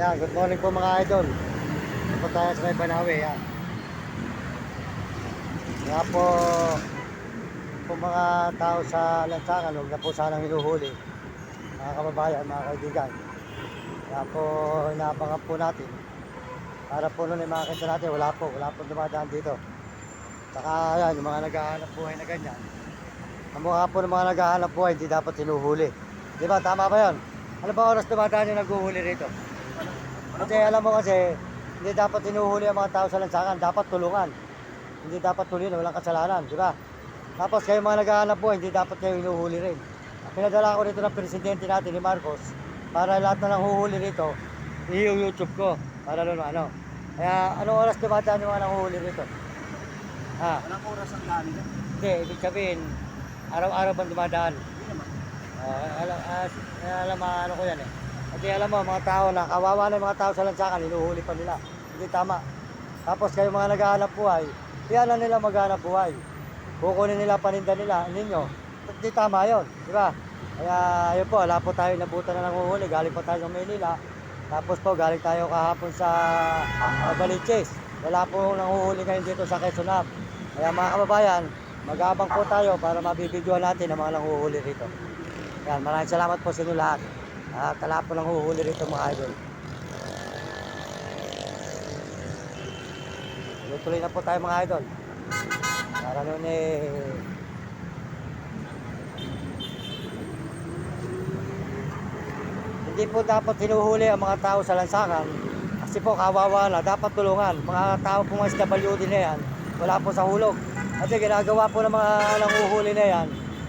Yan, good morning po mga idol. Ito tayo sa may Banawe, yan. Kaya po mga tao sa lansangan, huwag na po sanang hinuhuli. Mga kababayan, mga kaibigan. Kaya po inaabangan po natin. Para po nun yung mga kinsa natin, wala po dumadaan dito. Saka yan, yung mga naghahanap buhay na ganyan. Ang mukha po ng mga naghahanap buhay, hindi dapat hinuhuli. Di ba, tama ba yun? Ano ba oras dumadaan yung naghuhuli rito? Kasi alam mo kasi, hindi dapat hinuhuli ang mga tao sa lansangan, dapat tulungan. Hindi dapat tuloyin, walang kasalanan, di ba? Tapos kayo mga naghahanap buhay, hindi dapat kayo hinuhuli rin. Pinadala ko rito ng presidente natin ni Marcos, para lahat na nanghuhuli rito, i-YouTube ko, para ano ano. Kaya anong oras dumadaan yung mga nanghuhuli rito? Ha? Walang oras ang dami niya. Hindi, ibig sabihin, araw-araw bang dumadaan? Hindi naman. Alam ano ko yan eh. Kasi alam mo, mga tao na kawawa na yung mga tao sa lansangan, hinuhuli pa nila. Hindi tama. Tapos kayo mga naghahanap buhay, kaya na nila maghanap buhay. Kukunin nila paninda nila, ninyo. Hindi tama yun, di ba? Kaya yun po, wala po tayo nabutan na nanguhuli. Galing po tayo sa Maynila. Tapos po, galing tayo kahapon sa Baliches. Wala po nanguhuli ngayon dito sa Quezon Hub. Kaya mga kababayan, mag-aabang po tayo para mabibidyohan natin ang mga nanguhuli rito. Yan, maraming salamat po sa inyo lahat. Tala po lang huhuli rito mga idol. Tuloy na po tayo mga idol. Para nun hindi po dapat hinuhuli ang mga tao sa lansangan. Kasi po kawawa na, dapat tulungan. Mga tao po mga SWD na yan, wala po sa hulog. Kasi ginagawa po ng mga nanguhuli na yan,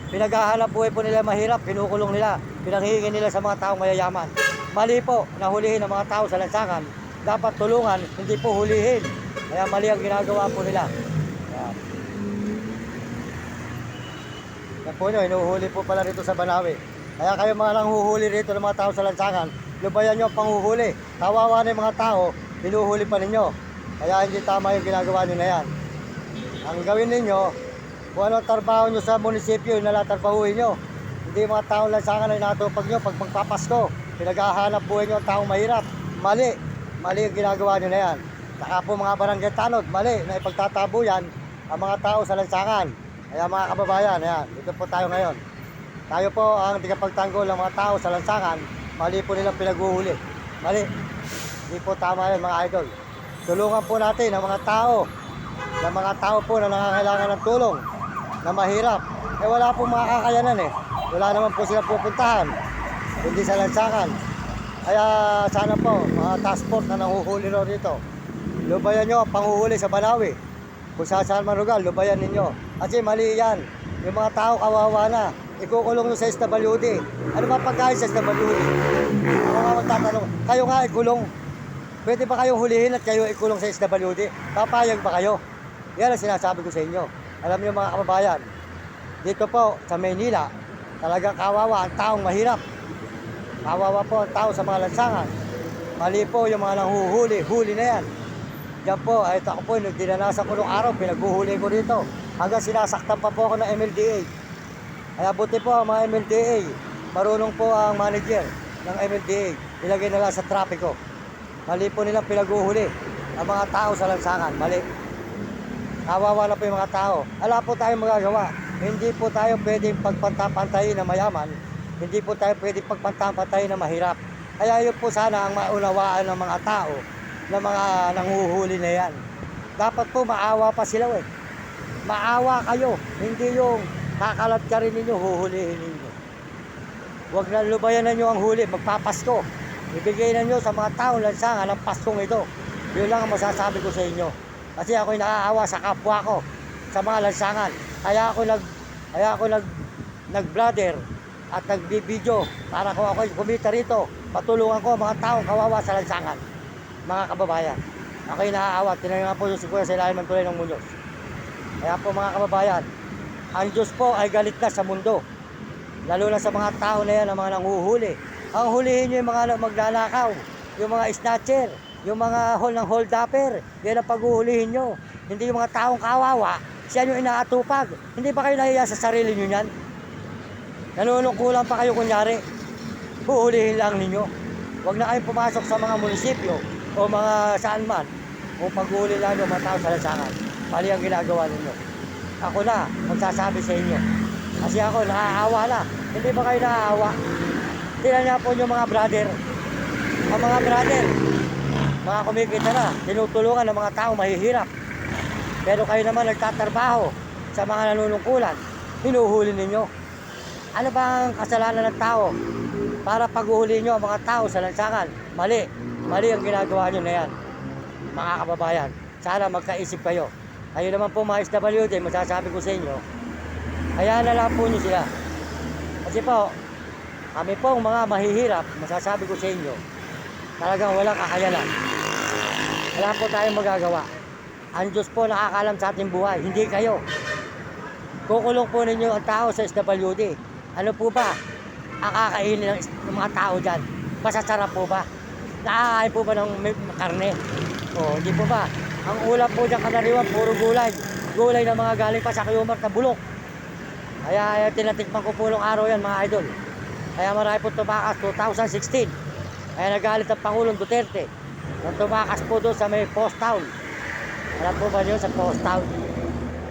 pinaghahanap buhay po nila mahirap, kinukulong nila, pinanghihingi nila sa mga taong mayayaman. Mali po na hulihin ang mga tao sa lansangan. Dapat tulungan, hindi po hulihin. Kaya mali ang ginagawa po nila. Yan po nyo, hinuhuli po pala rito sa Banawe. Kaya kayo mga nanghuhuli rito ng mga tao sa lansangan, lubayan nyo ang panghuhuli. Kawawa na yung mga tao, hinuhuli pa ninyo. Kaya hindi tama yung ginagawa nyo na yan. Ang gawin ninyo, kung anong trabaho nyo sa munisipyo, yun nalatrabahuin nyo. Hindi mga taong lansangan na inatupag nyo pag magpapasko. Pinaghahanap buhay nyo ang taong mahirap. Mali. Mali ang ginagawa nyo na yan. Saka po mga barangay tanod, mali na ipagtatabo yan ang mga tao sa lansangan. Kaya mga kababayan, ayan, dito po tayo ngayon. Tayo po ang tigapagtanggol ng mga tao sa lansangan. Mali po nilang pinaghuhuli. Mali. Hindi po tama yan mga idol. Tulungan po natin ang mga tao. Ng mga tao po na nangangailangan ng tulong. Na mahirap. Eh wala pong makakayanan eh. Wala naman po sila pupuntahan. Hindi sa lansangan. Kaya sana po, mga task force na nanguhuli rin dito. Lubayan nyo ang panghuhuli sa Banawe. Kung saan man lugar, lubayan ninyo. Kasi mali yan. Yung mga tao kawawa na. Ikukulong nyo sa SWD. Ano ba pagkain sa SWD? Ako nga magtatanong. Kayo nga ikulong. Pwede ba kayong hulihin at kayo ikulong sa SWD? Papayag ba kayo? Yan ang sinasabi ko sa inyo. Alam niyo mga kababayan, dito po sa Maynila, talagang kawawa ang taong mahirap. Kawawa po ang tao sa mga lansangan. Mali po yung mga huli na yan. Diyan po, ay ako po, dinanasan ko nung araw, pinaghuhuli ko dito. Hanggang sinasaktan pa po ako ng MLDA. Kaya buti po ang mga MLDA, marunong po ang manager ng MLDA. Ilagay na lang sa trapiko. Mali po nilang pinaghuhuli ang mga tao sa lansangan. Mali. Kawawa na po yung mga tao. Wala po tayong magagawa. Hindi po tayo pwedeng pagpantapantayin na mayaman. Hindi po tayo pwedeng pagpantapantayin na mahirap. Kaya yun po sana ang maunawaan ng mga tao na mga nanguhuli na yan. Dapat po maawa pa sila eh. Maawa kayo. Hindi yung kakalat ka rin ninyo, huhulihin ninyo. Huwag na lubayan na nyo ang huli, magpapasko. Ibigay na nyo sa mga tao lansangan ang paskong ito. Yun lang ang masasabi ko sa inyo. Kasi ako'y nakaawa sa kapwa ko, sa mga lansangan. Kaya ako nag-brother at nag-video para kung ako'y kumita rito, patulungan ko mga taong kawawa sa lansangan. Mga kababayan, ako'y nakaawa. Tinanong nga po yung si Kuya sa ilalim ng tulay ng Muñoz. Kaya po mga kababayan, ang Diyos po ay galit na sa mundo. Lalo na sa mga tao na yan, ang mga nanguhuli. Ang hulihin nyo yung mga magnanakaw, yung mga snatcher, yung mga hold-upper. Yan ang paghuhulihin nyo. Hindi yung mga taong kawawa, siya yung inaatupag. Hindi ba kayo nahiya sa sarili nyo yan? Nanunungkulan pa kayo kunyari. Huhulihin lang ninyo. Huwag na kayong pumasok sa mga munisipyo o mga saan man kung pag-uuli lang yung mga tao sa lansangan. Mali ang ginagawa ninyo. Ako na magsasabi sa inyo. Kasi ako naaawa na. Hindi ba kayo naaawa? Tingnan niya po yung mga brother. Ang mga brother, mga kumikita na, tinutulungan ng mga tao mahihirap. Pero kayo naman nagtatrabaho sa mga nanunungkulan, hinuhuli ninyo. Ano ba ang kasalanan ng tao para paghuhuli nyo ang mga tao sa lansangan? Mali. Mali ang ginagawa nyo na yan. Mga kababayan, sana magkaisip kayo. Kayo naman po mga SWD, masasabi ko sa inyo, hayaan na lang po nyo sila. Kasi po, kami po mga mahihirap, masasabi ko sa inyo, talagang walang kakayanan. Wala po tayong magagawa. Ang Diyos po nakakalam sa ating buhay, hindi kayo. Kukulong po ninyo ang tao sa SWD. Ano po ba ang kakainin ng mga tao dyan? Masasarap po ba? Nakakain po ba ng karne? O, hindi po ba? Ang ulam po dyan kanariwan, puro gulay. Gulay na mga galing pa sa Kayumar na bulok. Kaya tinatikman ko po nung araw yan mga idol. Kaya marami po tumakas 2016. Kaya nagalit ang Pangulong Duterte. Nang tumakas po doon sa may Post Town. Alam po ba niyo sa Post Town?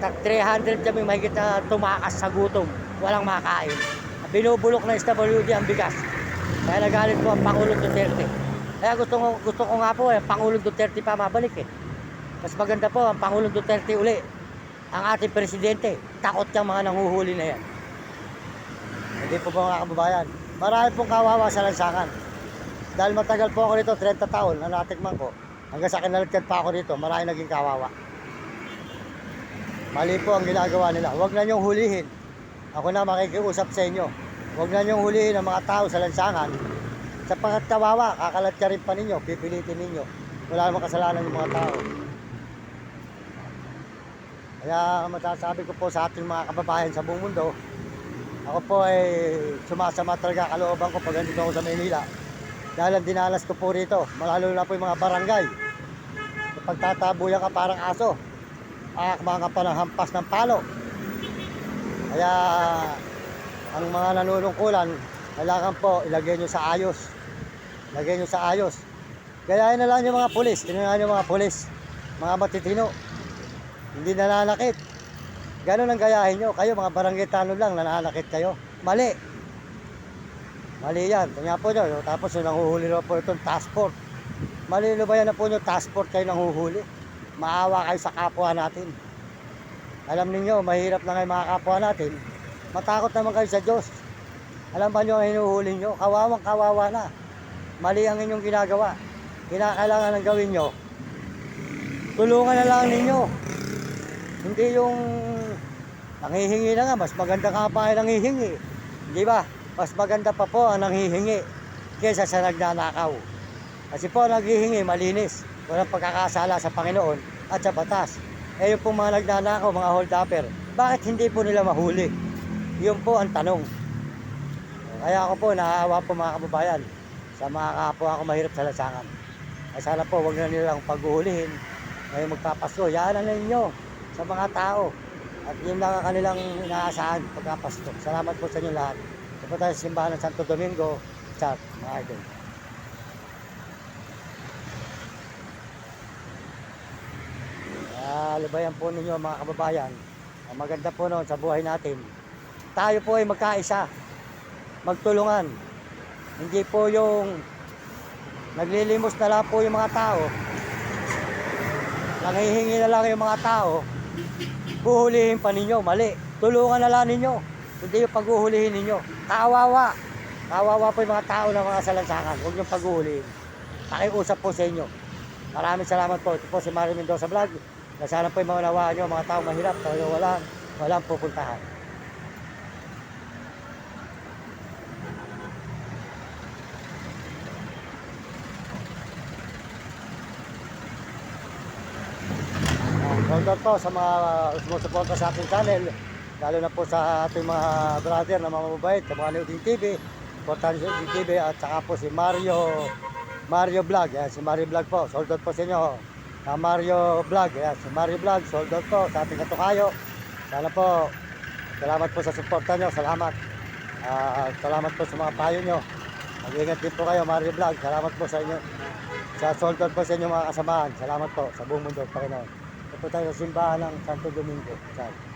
300 kami mahigit na tumakas sa gutom. Walang makain. Binubulok ng SWD ang bigas. Kaya nagalit po ang Pangulong Duterte. Kaya gusto ko nga po Pangulong Duterte pa mabalik eh. Mas maganda po ang Pangulong Duterte uli. Ang ating presidente. Takot yung mga nanguhuli na yan. Hindi po ba mga kababayan? Marami pong kawawa sa lansangan. Dahil matagal po ako dito, 30 taon na natikman ko. Hanggang sa kinalagkad pa ako dito, marami naging kawawa. Mali po ang ginagawa nila. Huwag na niyong hulihin. Ako na makikiusap sa inyo. Huwag na niyong hulihin ang mga tao sa lansangan. Sa pagkatawawa, kakalat ka rin pa ninyo, pipilitin ninyo. Wala namang kasalanan yung mga tao. Kaya masasabi ko po sa ating mga kababayan sa buong mundo, ako po ay sumasama talaga kalooban ko pag nandito ako sa Maynila. Dahil ang dinalas ko po rito, lalo na po yung mga barangay. Pagtatabuyan ka parang aso, mga pa ng hampas ng palo. Kaya ang mga nanunungkulan, kailangan po ilagay nyo sa ayos. Ilagay nyo sa ayos. Gayahin na lang yung mga pulis. Tingnan nyo mga pulis. Mga matitino. Hindi nananakit. Ganun ang gayahin nyo. Kayo mga barangay tanong lang, nananakit kayo. Mali. Mali yan. Tingnan po nyo. Tapos yung nanguhuli na po itong task force. Mali ba yan na po nyo task force kayo nanguhuli? Maawa kayo sa kapwa natin. Alam niyo mahirap na ngayon mga kapwa natin. Matakot naman kayo sa Diyos. Alam ba nyo ang hinuhuli nyo? Kawawang kawawa na. Mali ang inyong ginagawa. Kinakailangan ng gawin nyo. Tulungan na lang ninyo. Hindi yung nanghihingi na nga. Mas maganda ka pa ay nanghihingi. Di ba? Mas maganda pa po ang nanghihingi kaysa sa nagnanakaw. Kasi po naghihingi malinis. Walang pagkakasala sa Panginoon at sa batas. Eh yung pong mga nagnanakaw, mga hold-upper, bakit hindi po nila mahuli? Yun po ang tanong. Kaya ako po, naaawa po mga kababayan sa mga kapwa ko mahirap sa lansangan. Ay sana po, huwag na nilang paghuhulihin. Ngayon magpapasko, yaan na ninyo sa mga tao. At yun lang ang kanilang inaasahan pagpapasko. Salamat po sa inyo lahat. Ito po tayo sa simbahan ng Santo Domingo, chat, mga idol. Lubayan po ninyo mga kababayan. Ang maganda po noon sa buhay natin, tayo po ay magkaisa, magtulungan. Hindi po yung naglilimos na lang po yung mga tao, nanghihingi na lang yung mga tao, huhulihin pa ninyo. Mali. Tulungan na lang ninyo, hindi yung paghuhulihin ninyo. Kawawa. Kawawa po yung mga tao ng mga salansangan. Huwag yung paghuhulihin. Pakiusap po sa inyo. Maraming salamat po. Ito po si Mario Mendoza Vlog. Na sana po yung mga nawaan nyo, mga tao mahirap, talaga walang pupuntahan. Shoutout po sa mga sumusuporta sa ating channel, lalo na po sa ating mga brother na mamabait, sa mga Neuding TV, Portan TV, at saka po si Mario Vlog. Yan, si Mario Vlog po, shoutout po sa inyo. Mario Vlog, yan, si Mario Vlog, sold out po sa ating katukayo. Sana po, salamat po sa suporta nyo, salamat. Salamat po sa mga payo nyo. Mag-ingat din po kayo, Mario Vlog. Salamat po sa inyo. Sa Solton po sa inyo mga kasamahan. Salamat po sa buong mundo, Panginoon. Ito tayo sa simbahan ng Santo Domingo. Saan?